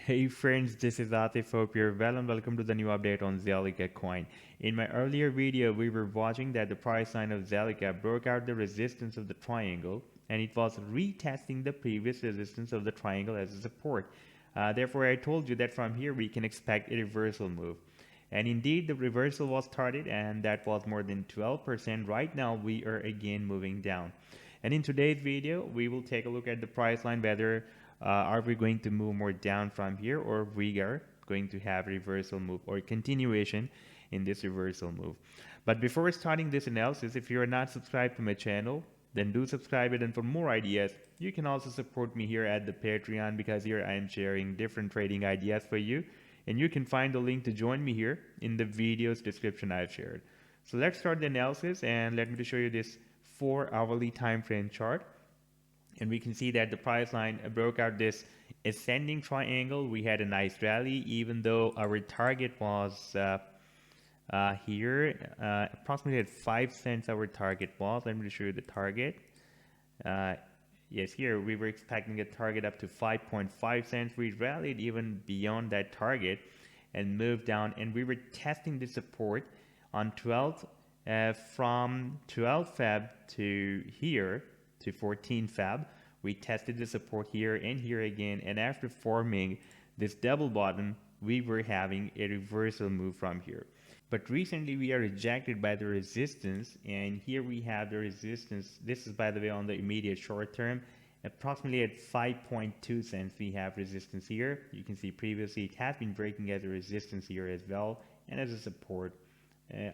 Hey friends, this is Atif. Hope you're well and welcome to the new update on Zilliqa coin. In my earlier video, we were watching that the price line of Zilliqa broke out the resistance of the triangle and it was retesting the previous resistance of the triangle as a support. Therefore, I told you that from here we can expect a reversal move. And indeed, the reversal was started and that was more than 12%. Right now, we are again moving down. And in today's video, we will take a look at the price line, whether are we going to move more down from here, or we are going to have reversal move or continuation in this reversal move. But before starting this analysis, if you are not subscribed to my channel, then do subscribe it. And for more ideas, you can also support me here at the Patreon, because here I am sharing different trading ideas for you. And you can find the link to join me here in the video's description I've shared. So let's start the analysis, and let me to show you this 4-hourly time frame chart. And we can see that the price line broke out this ascending triangle. We had a nice rally, even though our target was here, approximately at 5 cents our target was. Let me show you the target. Yes, here we were expecting a target up to 5.5 cents. We rallied even beyond that target and moved down, and we were testing the support on 12th, from 12 Feb to here to 14 Feb. We tested the support here and here again, and after forming this double bottom, we were having a reversal move from here. But recently we are rejected by the resistance, and here we have the resistance. This is, by the way, on the immediate short term, approximately at 5.2 cents we have resistance here. You can see previously it has been breaking as a resistance here as well, and as a support,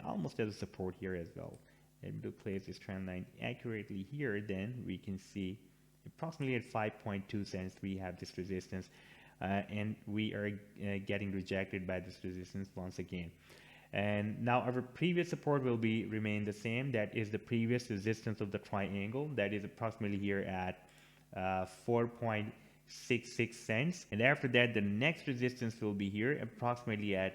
almost as a support here as well. And to place this trend line accurately here, then we can see approximately at 5.2 cents we have this resistance, and we are getting rejected by this resistance once again. And now our previous support will remain the same. That is the previous resistance of the triangle. That is approximately here at 4.66 cents. And after that, the next resistance will be here approximately at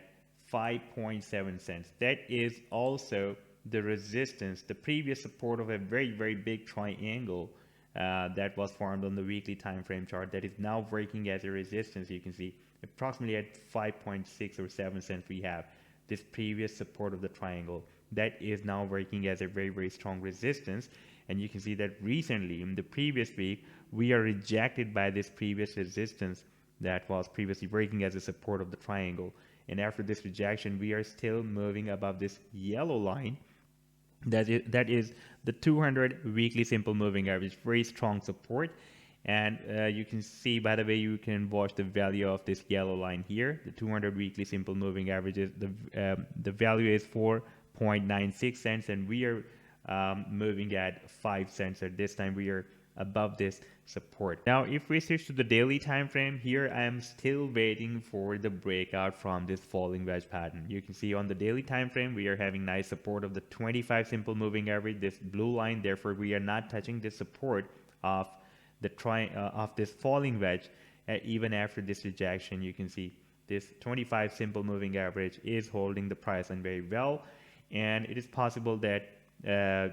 5.7 cents. That is also the resistance, the previous support of a very big triangle that was formed on the weekly time frame chart, that is now working as a resistance. You can see approximately at 5.6 or 7 cents we have this previous support of the triangle that is now working as a very strong resistance. And you can see that recently in the previous week we are rejected by this previous resistance that was previously working as a support of the triangle. And after this rejection, we are still moving above this yellow line. That is the 200 weekly simple moving average, very strong support. And you can see, by the way, you can watch the value of this yellow line here. The 200 weekly simple moving average is the value is 4.96 cents, and we are moving at 5 cents. At this time we are above this support. Now if we switch to the daily time frame, here I am still waiting for the breakout from this falling wedge pattern. You can see on the daily time frame we are having nice support of the 25 simple moving average, this blue line. Therefore we are not touching the support of the of this falling wedge. Even after this rejection, you can see this 25 simple moving average is holding the price line very well, and it is possible that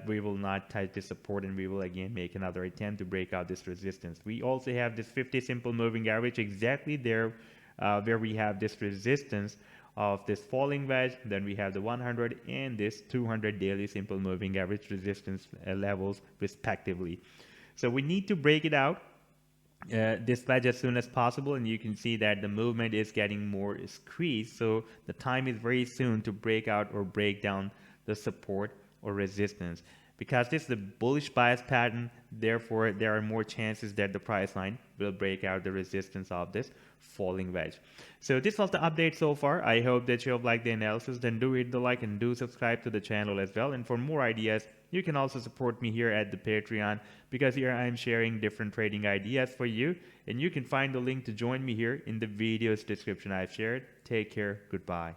we will not touch this support and we will again make another attempt to break out this resistance. We also have this 50 simple moving average exactly there where we have this resistance of this falling wedge. Then we have the 100 and this 200 daily simple moving average resistance levels respectively. So we need to break it out, this wedge, as soon as possible, and you can see that the movement is getting more squeezed. So the time is very soon to break out or break down the support or resistance, because this is a bullish bias pattern. Therefore there are more chances that the price line will break out the resistance of this falling wedge. So this was the update so far. I hope that you have liked the analysis. Then do hit the like and do subscribe to the channel as well. And for more ideas, you can also support me here at the Patreon, because here I am sharing different trading ideas for you, and you can find the link to join me here in the video's description I've shared. Take care. Goodbye.